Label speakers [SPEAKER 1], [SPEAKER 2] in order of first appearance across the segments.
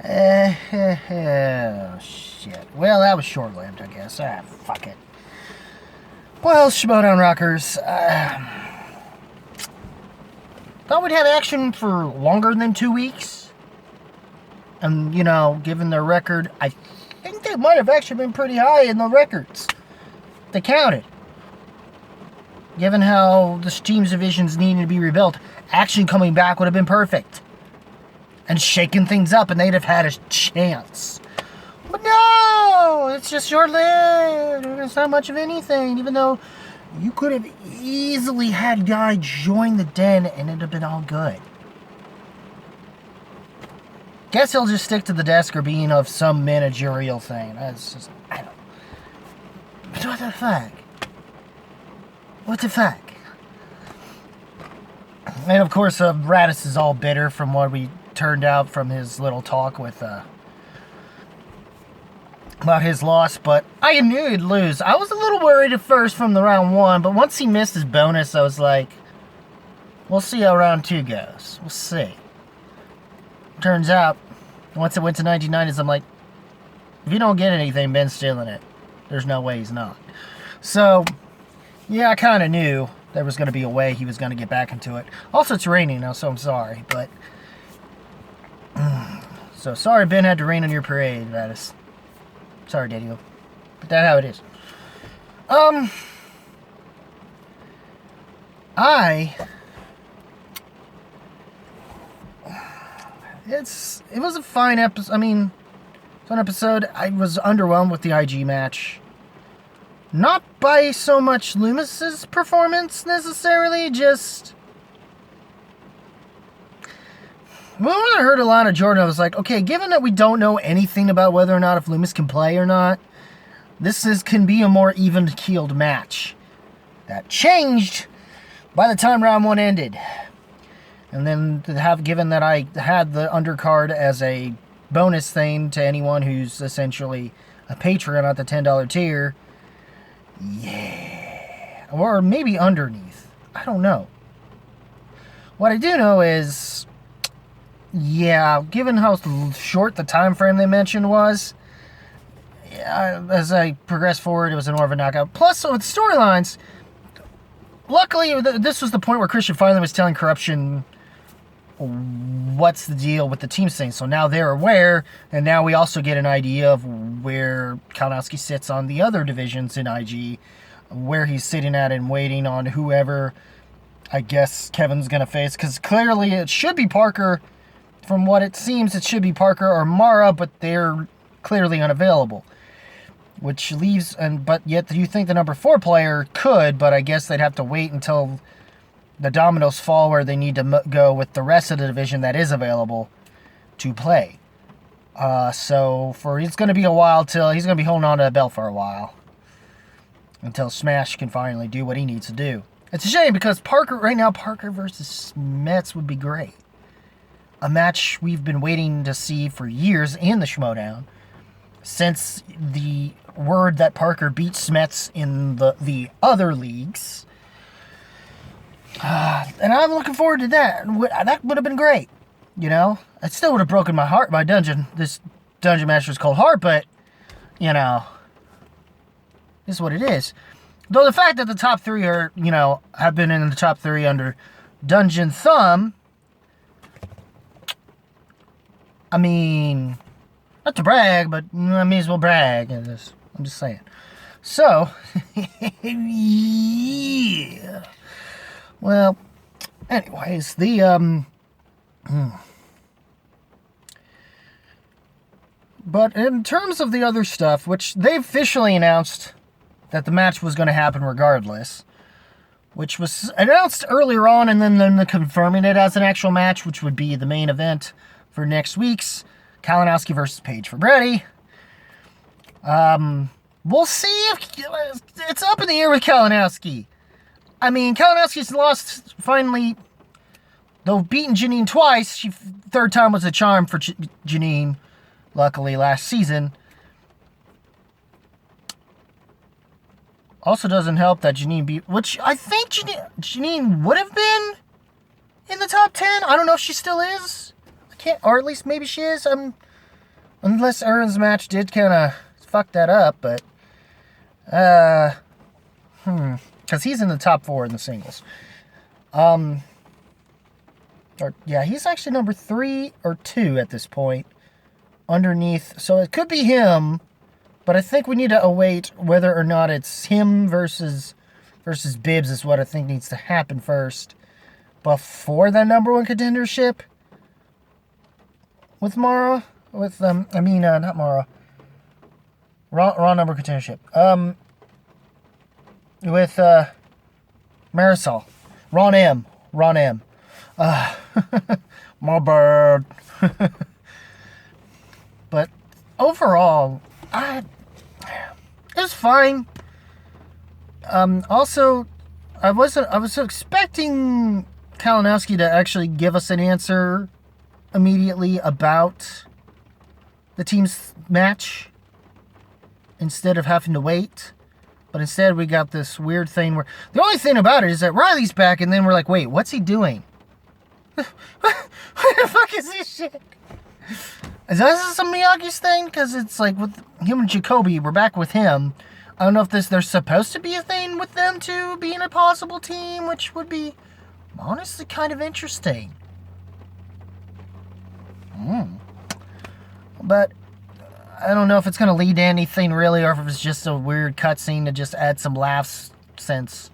[SPEAKER 1] Oh, shit. Well, that was short-lived, I guess. Fuck it. Well, Schmoedown Rockers, thought we'd have action for longer than 2 weeks. And, given their record, I think they might have actually been pretty high in the records. They counted. Given how this team's divisions needed to be rebuilt, action coming back would have been perfect. And shaking things up, and they'd have had a chance. But no! It's just short-lived. It's not much of anything, even though you could have easily had a guy join the den and it'd have been all good. Guess he'll just stick to the desk or being of some managerial thing. That's just, I don't... What the fuck? What the fuck? And of course, Radis is all bitter from what we turned out from his little talk with, about his loss, but I knew he'd lose. I was a little worried at first from the round 1, but once he missed his bonus, I was like, we'll see how round 2 goes. We'll see. Turns out, once it went to 1990s, I'm like, if you don't get anything, Ben's stealing it. There's no way he's not. So, yeah, I kind of knew there was going to be a way he was going to get back into it. Also, it's raining now, so I'm sorry, but... So, sorry Ben had to rain on your parade, Radis. Sorry, Daddy. But that's how it is. It was a fine episode. Fun episode. I was underwhelmed with the IG match. Not by so much Loomis's performance, necessarily, just... When I heard a lot of Jordan, I was like, okay, given that we don't know anything about whether or not if Loomis can play or not, can be a more even-keeled match. That changed by the time round 1 ended. And then given that I had the undercard as a bonus thing to anyone who's essentially a patron at the $10 tier, yeah. Or maybe underneath. I don't know. What I do know is... Yeah, given how short the time frame they mentioned was, as I progressed forward, it was more of a knockout. Plus, with storylines, luckily, this was the point where Christian finally was telling Corruption what's the deal with the teams thing. So now they're aware, and now we also get an idea of where Kalinowski sits on the other divisions in IG, where he's sitting at and waiting on whoever, I guess, Kevin's going to face. Because clearly it should be Parker. From what it seems, it should be Parker or Mara, but they're clearly unavailable. Which leaves, but yet you think the number 4 player could, but I guess they'd have to wait until the dominoes fall where they need to go with the rest of the division that is available to play. So it's going to be a while till he's going to be holding on to the belt for a while. Until Smash can finally do what he needs to do. It's a shame because Parker versus Mets would be great. A match we've been waiting to see for years in the Schmoedown, since the word that Parker beat Smets in the other leagues. And I'm looking forward to that. That would have been great. It still would have broken my heart, this dungeon match was cold hard, but, this is what it is. Though the fact that the top 3 are, have been in the top 3 under Dungeon Thumb, not to brag, but I may as well brag. I'm just saying. So, yeah. Well, anyways, But in terms of the other stuff, which they officially announced that the match was going to happen regardless, which was announced earlier on, and then confirming it as an actual match, which would be the main event for next week's Kalinowski versus Paige for Brady. We'll see if it's up in the air with Kalinowski. Kalinowski's lost finally, though beaten Janine twice. Third time was a charm for Janine, luckily last season. Also doesn't help that Janine beat, which I think Janine would have been in top 10. I don't know if she still is. I can't, or at least maybe she is. Unless Aaron's match did kind of fuck that up, but because he's in the top 4 in the singles. He's actually number 3 or 2 at this point, underneath. So it could be him, but I think we need to await whether or not it's him versus Bibbs is what I think needs to happen first before the number 1 contendership with Mara. Not Mara. Raw number contendership. With Marisol. Ron M. My bird. But overall, it was fine. Also, I was expecting Kalinowski to actually give us an answer immediately about the team's match instead of having to wait. But instead we got this weird thing where the only thing about it is that Riley's back, and then we're like, wait, what's he doing? What the fuck is this shit? Is this a Miyagi's thing? Because it's like with him and Jacoby, we're back with him. I don't know if there's supposed to be a thing with them two being a possible team, which would be honestly kind of interesting. But I don't know if it's going to lead to anything really, or if it's just a weird cutscene to just add some laughs, since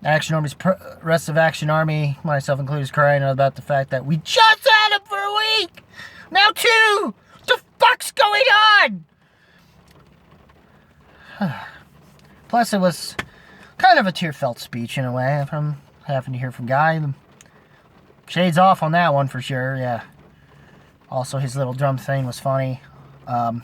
[SPEAKER 1] Action Army's rest of Action Army, myself included, is crying about the fact that we just had him for a week! Now 2! What the fuck's going on? Plus, it was kind of a tear-felt speech in a way, from having to hear from Guy. Shades off on that one for sure, yeah. Also, his little drum thing was funny. I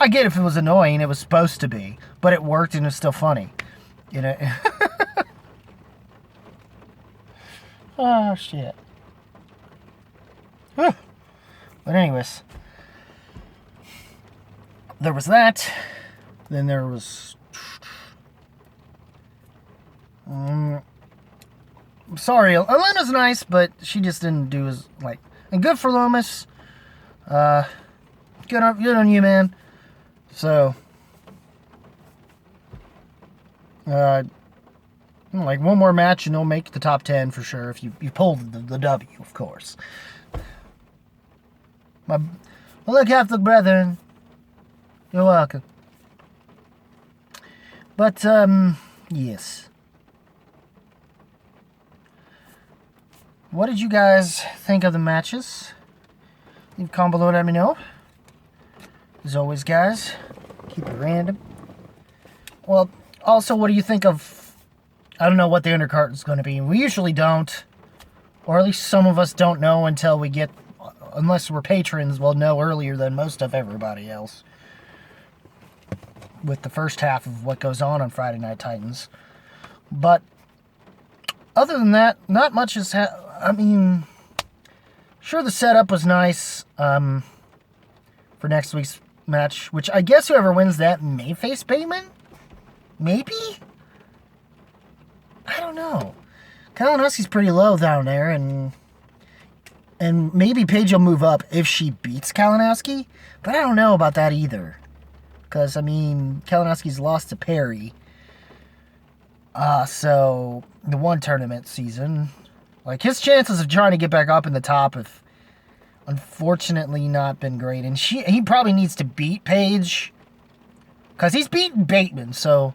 [SPEAKER 1] get if it was annoying, it was supposed to be, but it worked and it was still funny. You know? Oh, shit. Whew. But anyways, there was that. Then there was... sorry, Elena's nice, but she just didn't do as, like... And good for Lomas. Good on you, man. So... like one more match and they'll make the top 10 for sure if you pulled the W, of course. Hello, Catholic brethren. You're welcome. But, yes. What did you guys think of the matches? Leave a comment below and let me know. As always, guys, keep it random. Well, also, what do you think of... I don't know what the undercard is going to be. We usually don't. Or at least some of us don't know until we get... Unless we're patrons, we'll know earlier than most of everybody else. With the first half of what goes on Friday Night Titans. But... Other than that, not much has... I mean... Sure, the setup was nice. For next week's match. Which I guess whoever wins that may face Bateman? Maybe? I don't know. Kalinowski's pretty low down there, and maybe Paige will move up if she beats Kalinowski, but I don't know about that either. Because, I mean, Kalinowski's lost to Perry. So, the one tournament season. Like, his chances of trying to get back up in the top have unfortunately not been great. And he probably needs to beat Paige. Because he's beaten Bateman, so...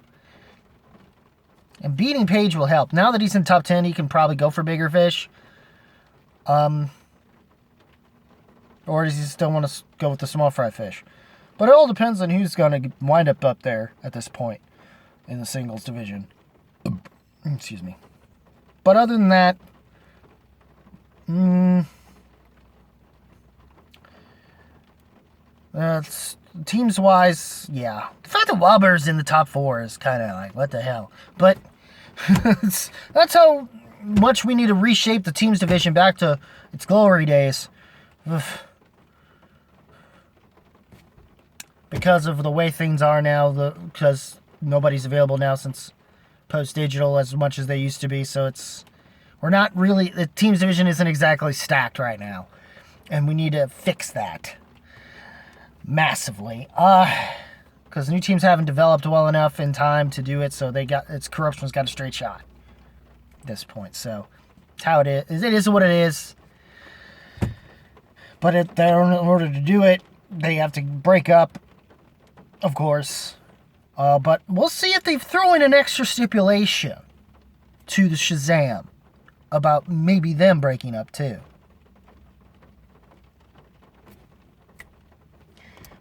[SPEAKER 1] And beating Paige will help. Now that he's in top 10, he can probably go for bigger fish. Or does he still want to go with the small fry fish? But it all depends on who's going to wind up there at this point in the singles division. Excuse me. But other than that, teams-wise, yeah. The fact that Wilbur's in the top 4 is kind of like, what the hell? But that's how much we need to reshape the teams division back to its glory days. Because of the way things are now, because nobody's available now since post-digital as much as they used to be, so We're not really, the team's division isn't exactly stacked right now. And we need to fix that massively. Because new teams haven't developed well enough in time to do it, so corruption's got a straight shot at this point. So, it's how it is. It is what it is. But in order to do it, they have to break up, of course. But we'll see if they throw in an extra stipulation to the Shazam about maybe them breaking up too.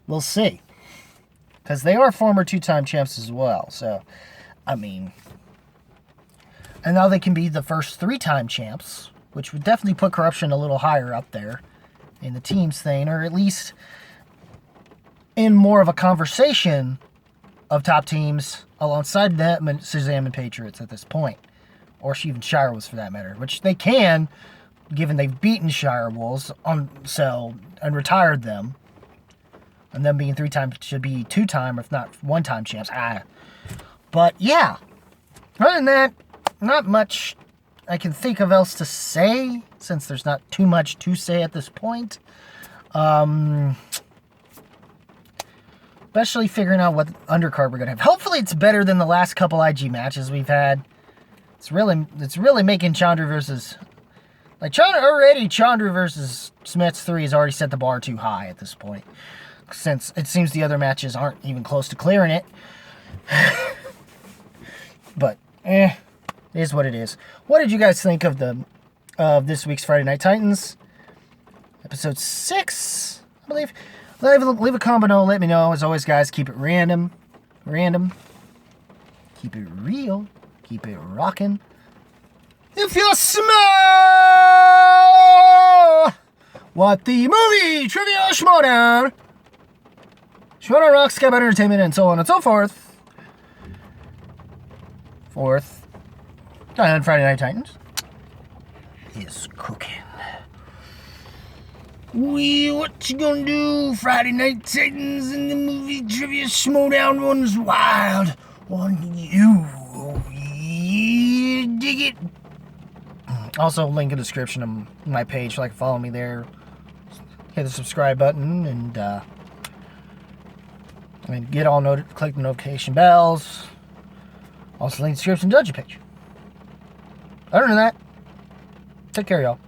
[SPEAKER 1] We'll see. Because they are former 2-time champs as well. So, I mean... And now they can be the first 3-time champs, which would definitely put corruption a little higher up there in the teams thing, or at least in more of a conversation of top teams alongside them and Shazam and Patriots at this point. Or even Shire Wolves for that matter, which they can, given they've beaten Shire Wolves and retired them. And them being 3-time should be 2-time, if not 1-time champs. But yeah, other than that, not much I can think of else to say, since there's not too much to say at this point. Especially figuring out what undercard we're gonna have. Hopefully, it's better than the last couple IG matches we've had. It's really making Chandra versus Chandra versus Smiths 3 has already set the bar too high at this point, since it seems the other matches aren't even close to clearing it. But it is what it is. What did you guys think of this week's Friday Night Titans? Episode 6, I believe. Leave a comment below. Let me know. As always, guys, keep it random. Keep it real. Keep it rocking. If you smell what the movie trivia Schmoedown rocks, Skybound Entertainment, and so on and so forth. And Friday Night Titans is cooking. What you gonna do? Friday Night Titans and the movie trivia Schmoedown runs wild on you. You dig it? Also, link in the description of my page, so you can follow me there. Hit the subscribe button and get all click the notification bells. Also, link in the description, judge your page. Other than that, take care, y'all.